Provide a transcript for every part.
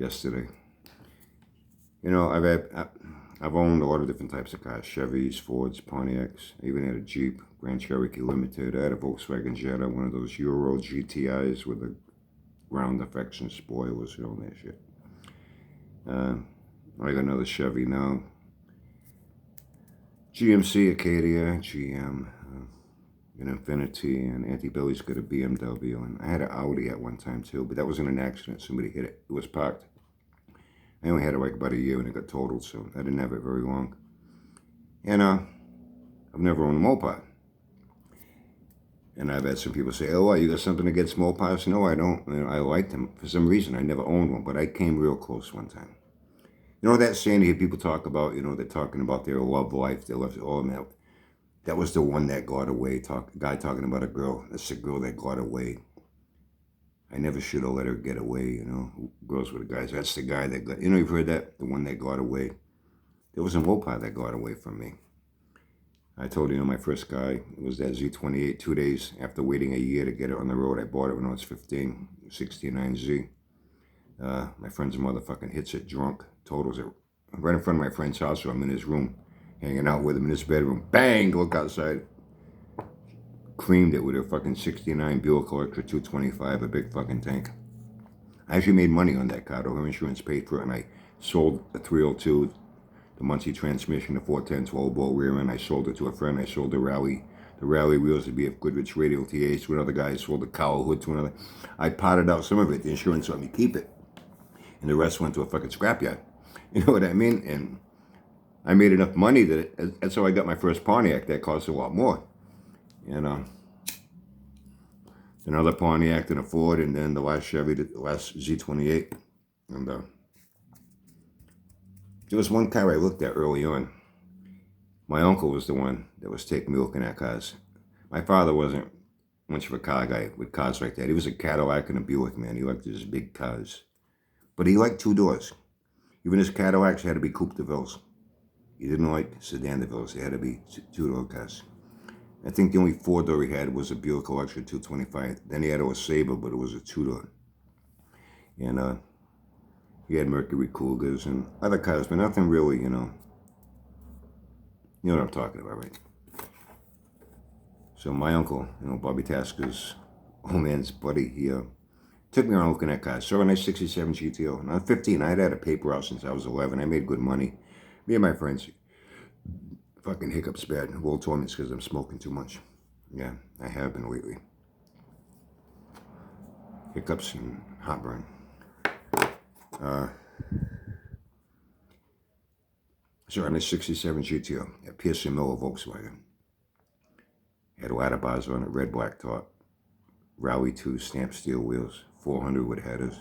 yesterday. You know, I've owned a lot of different types of cars: Chevys, Fords, Pontiacs. I even had a Jeep, Grand Cherokee Limited. I had a Volkswagen Jetta, one of those Euro GTIs with the ground effects and spoilers, you know, that shit. I got another Chevy now. GMC, Acadia, GM, an Infiniti, and Auntie Billy's got a BMW, and I had an Audi at one time too, but that was in an accident. Somebody hit it. It was parked. I only had it like about a year and it got totaled, so I didn't have it very long. And I've never owned a Mopar. And I've had some people say, oh, you got something against Mopars? No, I don't. You know, I like them. For some reason, I never owned one, but I came real close one time. You know that saying here people talk about, you know, they're talking about their love life, their love, oh, man, that was the one that got away. Guy talking about a girl. That's the girl that got away. I never should have let her get away, you know. Girls with the guys. That's the guy that got, you know, you've heard that? The one that got away. There was a Mopar that got away from me. I told you, my first guy, it was that Z28, 2 days after waiting a year to get it on the road. I bought it when I was 15, 69Z. My friend's motherfucking hits it drunk, totals it right in front of my friend's house, so I'm in his room, hanging out with him in his bedroom. Bang! Look outside. Creamed it with a fucking 69 Buick Electra 225, a big fucking tank. I actually made money on that car, though. Her insurance paid for it, and I sold a 302, the Muncie transmission, the 410 12-bolt rear end. I sold it to a friend. I sold the rally wheels to BF Goodrich radial TH to another guy. I sold the cowl hood to another. I potted out some of it. The insurance let me keep it, and the rest went to a fucking scrapyard. You know what I mean? And I made enough money that that's how I got my first Pontiac. That cost a lot more. And another Pontiac and a Ford, and then the last Chevy, the last Z28. And there was one car I looked at early on. My uncle was the one that was taking me looking at cars. My father wasn't much of a car guy with cars like that. He was a Cadillac and a Buick, man. He liked his big cars. But he liked two doors. Even his Cadillacs had to be Coupe de Villes. He didn't like sedan de Villes. They had to be two-door cars. I think the only four-door he had was a Buick Electra 225. Then he had a Sabre, but it was a two-door. And he had Mercury Cougars and other cars, but nothing really, you know. You know what I'm talking about, right? So my uncle, you know, Bobby Tasker's old man's buddy, he took me around looking at cars. Saw a nice 67 GTO. And I was 15. I had a paper out since I was 11. I made good money. Me and my friends, fucking hiccups bad. World told me it's because I'm smoking too much. Yeah, I have been lately. Hiccups and heartburn. So on a 67 GTO, a Pearson Miller Volkswagen. Had ladder bars on it, red black top. Rally 2 stamped steel wheels, 400 with headers.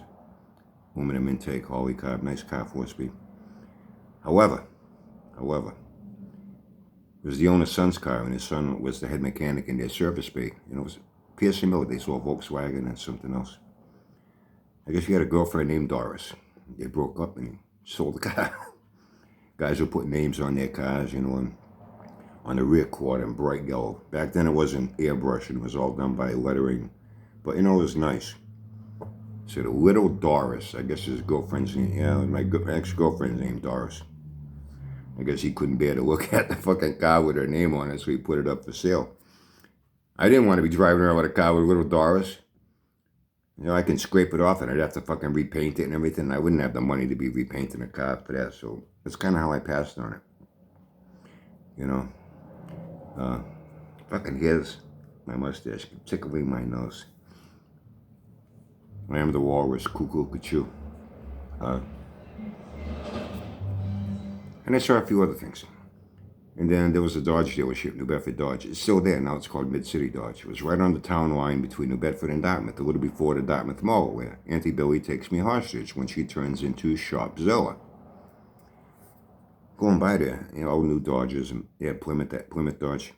Aluminum intake, Holly carb, nice car, 4-speed. However, it was the owner's son's car, and his son was the head mechanic in their service bay. You know, it was Pearson Miller. They sold Volkswagen and something else. I guess he had a girlfriend named Doris. They broke up and he sold the car. Guys would put names on their cars, you know, on the rear quarter in bright yellow. Back then it wasn't airbrush, it was all done by lettering. But, you know, it was nice. So the little Doris, I guess his girlfriend's name, yeah, my ex-girlfriend's name, Doris. I guess he couldn't bear to look at the fucking car with her name on it, so he put it up for sale. I didn't want to be driving around with a car with little Doris. You know, I can scrape it off and I'd have to fucking repaint it and everything. I wouldn't have the money to be repainting a car for that, so that's kind of how I passed on it. You know, fucking here's my mustache tickling my nose. I am the walrus, cuckoo, cuckoo. And I saw a few other things. And then there was a Dodge dealership, New Bedford Dodge. It's still there. Now it's called Mid-City Dodge. It was right on the town line between New Bedford and Dartmouth, a little before the Dartmouth Mall, where Auntie Billy takes me hostage when she turns into Shopzilla. Going by there, you know, old new Dodges, and they had Plymouth Dodge.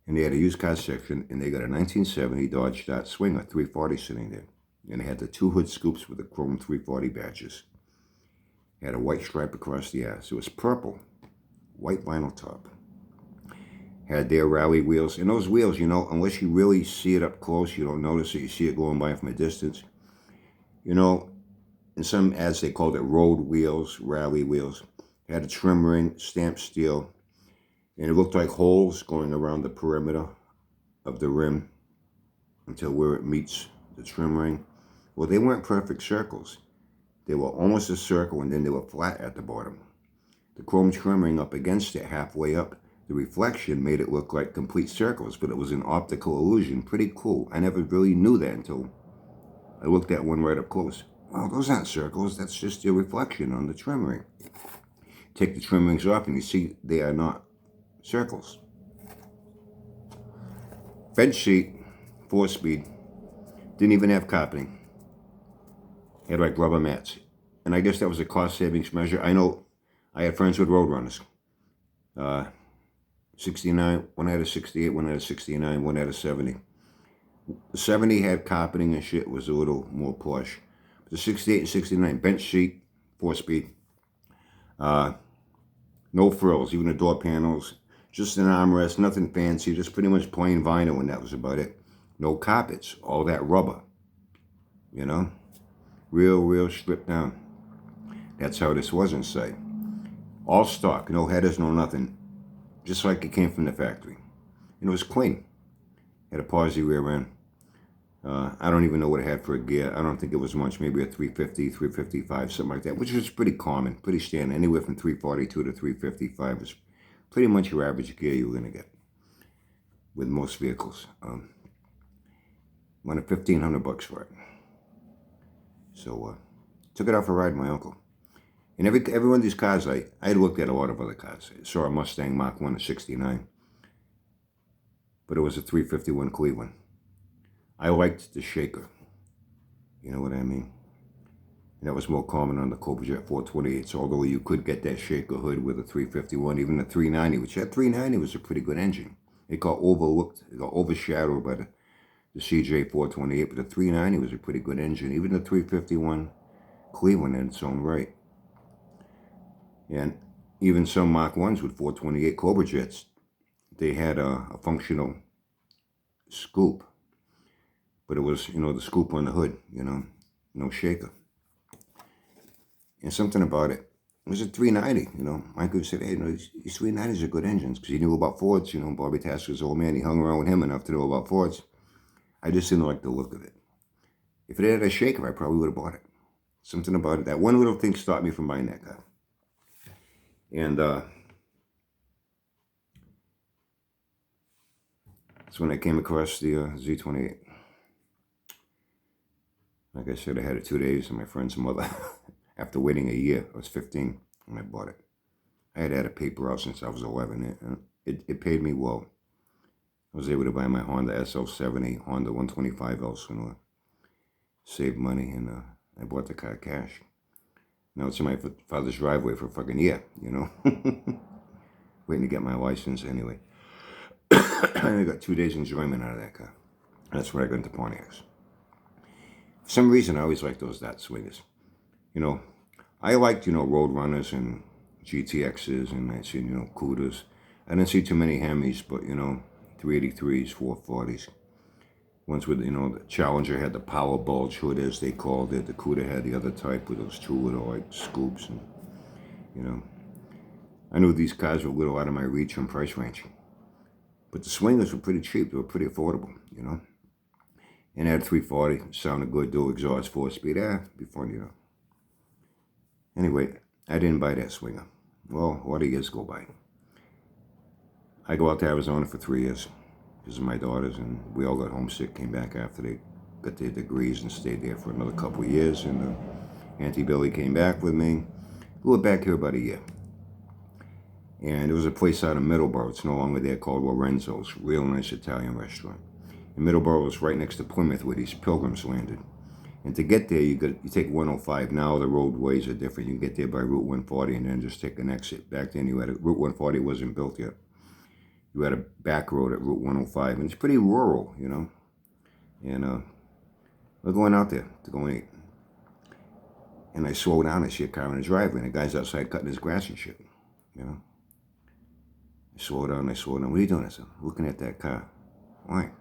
And they had a used car section, and they got a 1970 Dodge Dart Swinger 340 sitting there. And they had the two hood scoops with the chrome 340 badges. It had a white stripe across the ass. It was purple. White vinyl top. Had their rally wheels. And those wheels, you know, unless you really see it up close, you don't notice it. You see it going by from a distance. You know, in some ads they called it road wheels, rally wheels. It had a trim ring, stamped steel, and it looked like holes going around the perimeter of the rim until where it meets the trim ring. Well, they weren't perfect circles. They were almost a circle, and then they were flat at the bottom. The chrome trim ring up against it, halfway up, the reflection made it look like complete circles, but it was an optical illusion. Pretty cool. I never really knew that until I looked at one right up close. Well, those aren't circles. That's just your reflection on the trim ring. Take the trim rings off and you see they are not circles. Bench seat, 4-speed, didn't even have carpeting. Had like rubber mats. And I guess that was a cost savings measure. I know I had friends with Roadrunners. 69, one had a 68, one had a 69, one had a 70. The 70 had carpeting and shit, was a little more plush. But the 68 and 69, bench seat, 4-speed. No frills, even the door panels. Just an armrest, nothing fancy, just pretty much plain vinyl, and that was about it. No carpets, all that rubber. You know? Real stripped down. That's how this was inside. All stock, no headers, no nothing. Just like it came from the factory. And it was clean. Had a posi rear end. I don't even know what it had for a gear. I don't think it was much. Maybe a 350, 355, something like that, which was pretty common, pretty standard. Anywhere from 342 to 355 is pretty much your average gear you were going to get with most vehicles. Wanted $1,500 for it. So took it out for a ride with my uncle. And every one of these cars, I had looked at a lot of other cars. I saw a Mustang Mach 1 of 69. But it was a 351 Cleveland. I liked the shaker. You know what I mean? And that was more common on the Cobra Jet 428s, although you could get that shaker hood with a 351, even a 390, which that 390 was a pretty good engine. It got overlooked, it got overshadowed by the CJ 428, but the 390 was a pretty good engine. Even the 351 Cleveland in its own right. And even some Mach 1s with 428 Cobra Jets, they had a functional scoop. But it was, you know, the scoop on the hood, you know, no shaker. And something about it. It was a 390, you know. Michael said, hey, you know, these 390s are good engines because he knew about Fords, you know. Bobby Tasker's old man, he hung around with him enough to know about Fords. I just didn't like the look of it. If it had a shaker, I probably would have bought it. Something about it. That one little thing stopped me from buying that car. And that's when I came across the Z28. Like I said, I had it 2 days, and my friend's mother, after waiting a year, I was 15, and I bought it. I had had a paper out since I was 11, and it paid me well. I was able to buy my Honda SL70, Honda 125 Elsinore, save money, and I bought the car cash. Now it's in my father's driveway for a fucking year, you know? Waiting to get my license anyway. I got 2 days enjoyment out of that car. That's when I got into Pontiacs. For some reason, I always liked those dot swingers. You know, I liked, you know, Roadrunners and GTXs, and I seen, you know, Cudas. I didn't see too many Hemis, but, you know, 383s, 440s. Ones with, you know, the Challenger had the power bulge hood, as they called it. The Cuda had the other type with those two little, like, scoops. And, you know, I knew these cars were a little out of my reach and price range. But the swingers were pretty cheap. They were pretty affordable, you know. And I had 340, sounded good, dual exhaust, 4-speed, be fun, you know. Anyway, I didn't buy that swinger. Well, what do years go by? I go out to Arizona for 3 years because of my daughters, and we all got homesick, came back after they got their degrees and stayed there for another couple of years, and Auntie Billy came back with me. We were back here about a year. And there was a place out in Middleborough, it's no longer there, called Lorenzo's, real nice Italian restaurant. And Middleborough was right next to Plymouth where these pilgrims landed. And to get there, you take 105. Now the roadways are different. You can get there by Route 140 and then just take an exit. Back then, Route 140 wasn't built yet. You had a back road at Route 105, and it's pretty rural, you know. And we're going out there to go and eat. And I slow down, I see a car in the driveway, and the guy's outside cutting his grass and shit, you know. I slow down. What are you doing? I said, looking at that car. Why?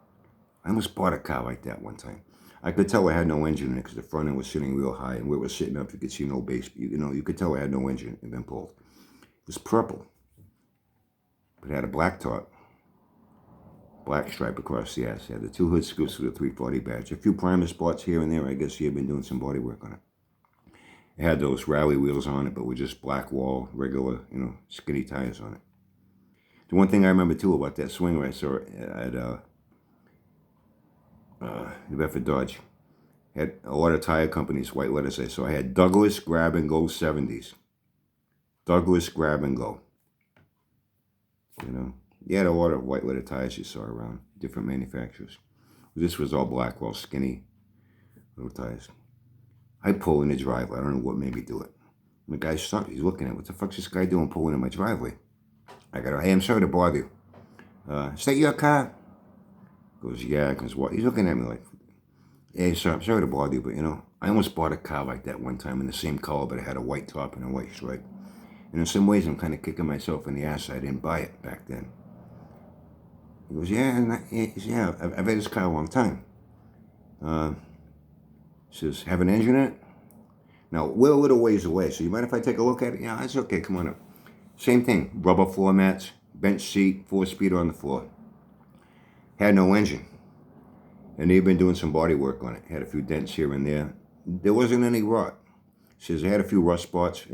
I almost bought a car like that one time. I could tell it had no engine in it because the front end was sitting real high, and where it was sitting up, you could see no base. You could tell it had no engine and been pulled. It was purple, but it had a black top, black stripe across the ass. It had the 2 hood scoops with a 340 badge. A few primer spots here and there. I guess he had been doing some body work on it. It had those rally wheels on it, but with just black wall, regular, skinny tires on it. The one thing I remember too about that Swinger I saw at New Bedford Dodge, had a lot of tire companies, white letters I saw. I had Douglas Grab and Go 70s. Douglas Grab and Go. You had a lot of white letter tires you saw around, different manufacturers. This was all black, all skinny little tires. I pull in the driveway. I don't know what made me do it. The guy stopped. He's looking at, what the fuck's this guy doing pulling in my driveway? I go, hey, I'm sorry to bother you. Is that your car? He goes, yeah. I goes, what? He's looking at me like, hey, sir, I'm sorry to bother you, but I almost bought a car like that one time in the same color, but it had a white top and a white stripe. And in some ways, I'm kind of kicking myself in the ass. I didn't buy it back then. He goes, yeah, I've had this car a long time. Says, have an engine in it? Now, we're a little ways away, so you mind if I take a look at it? Yeah, it's okay, come on up. Same thing, rubber floor mats, bench seat, 4-speeder on the floor. Had no engine. And they've been doing some body work on it. Had a few dents here and there. There wasn't any rot. Says, I had a few rust spots,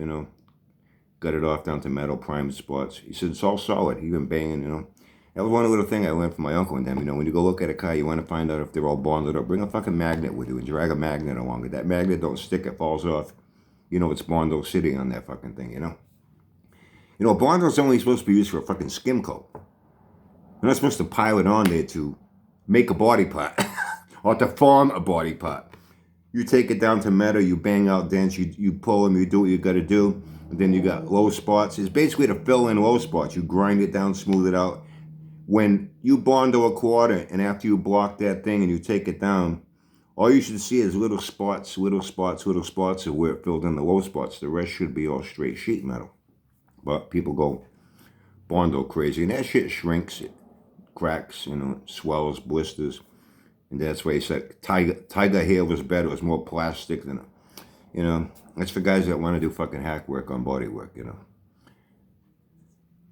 got it off down to metal, primed spots. He said, it's all solid, even banging, That was one little thing I learned from my uncle and them. When you go look at a car, you want to find out if they're all bonded up. Bring a fucking magnet with you and drag a magnet along. If that magnet don't stick, it falls off. It's Bondo sitting on that fucking thing, Bondo's only supposed to be used for a fucking skim coat. You're not supposed to pile it on there to make a body part or to form a body part. You take it down to metal, you bang out dents, you pull them, you do what you got to do. And then you got low spots. It's basically to fill in low spots. You grind it down, smooth it out. When you Bondo a quarter and after you block that thing and you take it down, all you should see is little spots of where it filled in the low spots. The rest should be all straight sheet metal. But people go Bondo crazy. And that shit shrinks, it cracks, swells, blisters. And that's why he said Tiger hair was better. It was more plastic than, that's for guys that want to do fucking hack work on body work,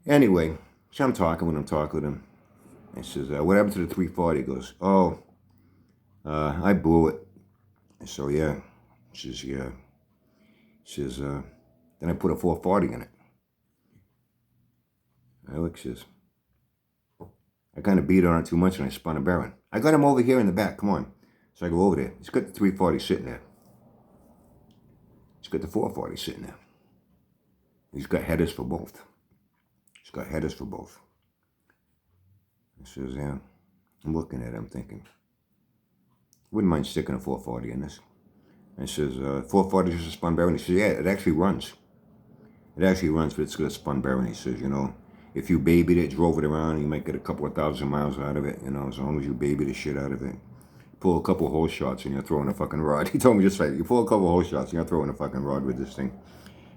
Anyway, so I'm talking with him. He says, what happened to the 340? He goes, I blew it. So, yeah. He says, yeah. He says, then I put a 440 in it. Alex says, I kind of beat on it too much and I spun a bearing. I got him over here in the back. Come on. So I go over there. He's got the 340 sitting there. He's got the 440 sitting there. He's got headers for both. He says, yeah. I'm looking at it. I'm thinking, wouldn't mind sticking a 440 in this. And he says, 440 is just a spun bearing. He says, yeah, it actually runs. But it's got a spun bearing. He says, if you babied it, drove it around, you might get a couple of 1,000 miles out of it, as long as you baby the shit out of it. Pull a couple of hole shots and you're throwing a fucking rod. He told me just right. You pull a couple of hole shots and you're throwing a fucking rod with this thing.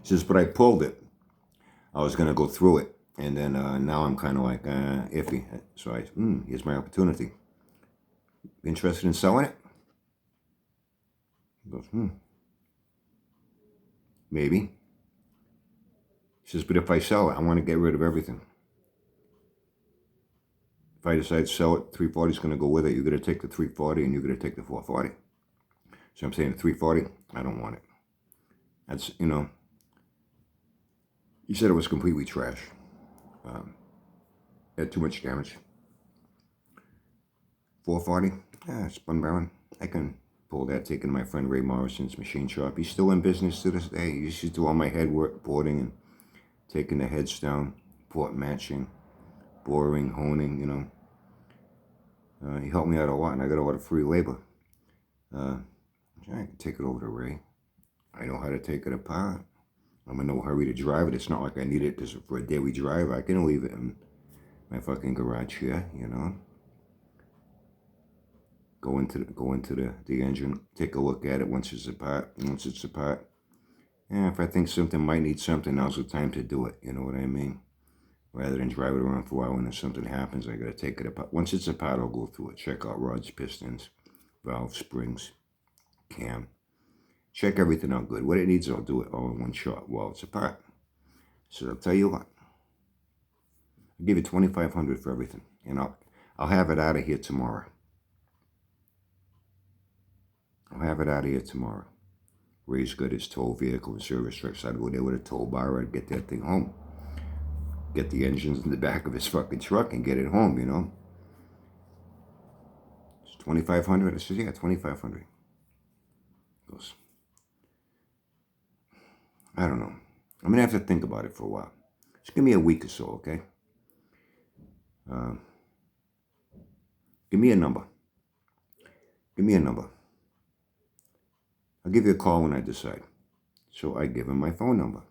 He says, but I pulled it. I was going to go through it. And then now I'm kind of like iffy. So here's my opportunity. Interested in selling it? He goes, maybe. He says, but if I sell it, I want to get rid of everything. If I decide to sell it, 340 is going to go with it. You're going to take the 340 and you're going to take the 440. So I'm saying the 340, I don't want it. That's, he said it was completely trash. Had too much damage. 440, spun bearing. I can pull that, taking my friend Ray Morrison's machine shop. He's still in business to this day. He used to do all my head work, porting and taking the heads down, port matching, boring, honing, he helped me out a lot, and I got a lot of free labor. I can take it over to Ray. I know how to take it apart. I'm in no hurry to drive it. It's not like I need it for a daily drive. I can leave it in my fucking garage here, Go into the engine, take a look at it once it's apart. If I think something might need something, now's the time to do it. You know what I mean? Rather than drive it around for a while, and if something happens, I gotta take it apart. Once it's apart, I'll go through it, check out rods, pistons, valve, springs, cam. Check everything out good. What it needs, I'll do it all in one shot while it's apart. So I'll tell you what. I'll give you $2,500 for everything, and I'll have it out of here tomorrow. I'll have it out of here tomorrow. Ray's got his tow vehicle and service trucks. I'd go there with a tow bar and get that thing home. Get the engines in the back of his fucking truck and get it home, you know. It's $2,500. I says, yeah, $2,500. He goes, I don't know. I'm gonna have to think about it for a while. Just give me a week or so, okay? Give me a number. Give me a number. I'll give you a call when I decide. So I give him my phone number.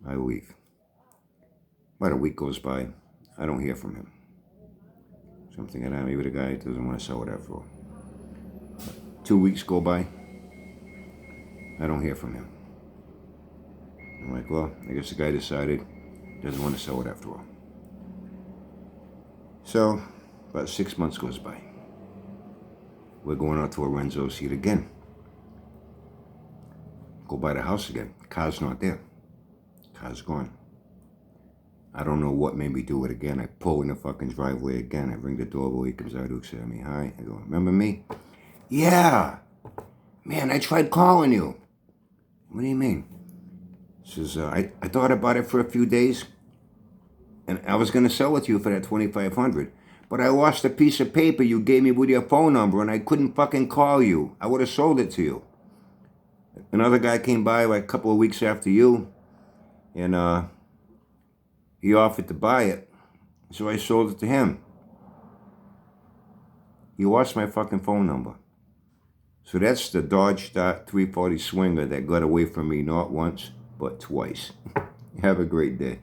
I leave. About a week goes by. I don't hear from him. So I'm thinking, maybe the guy doesn't want to sell it after all. 2 weeks go by. I don't hear from him. I'm like, well, I guess the guy decided he doesn't want to sell it after all. So about 6 months goes by. We're going out to Lorenzo's seat again. Go by the house again. Car's not there. Car's gone. I don't know what made me do it again. I pull in the fucking driveway again. I ring the doorbell. He comes out. He looks at me. Hi. I go, remember me? Yeah. Man, I tried calling you. What do you mean? He says, I thought about it for a few days. And I was going to sell it to you for that $2,500. But I lost a piece of paper you gave me with your phone number. And I couldn't fucking call you. I would have sold it to you. Another guy came by like a couple of weeks after you. And he offered to buy it. So I sold it to him. He lost my fucking phone number. So that's the Dodge Dart 340 Swinger that got away from me not once, but twice. Have a great day.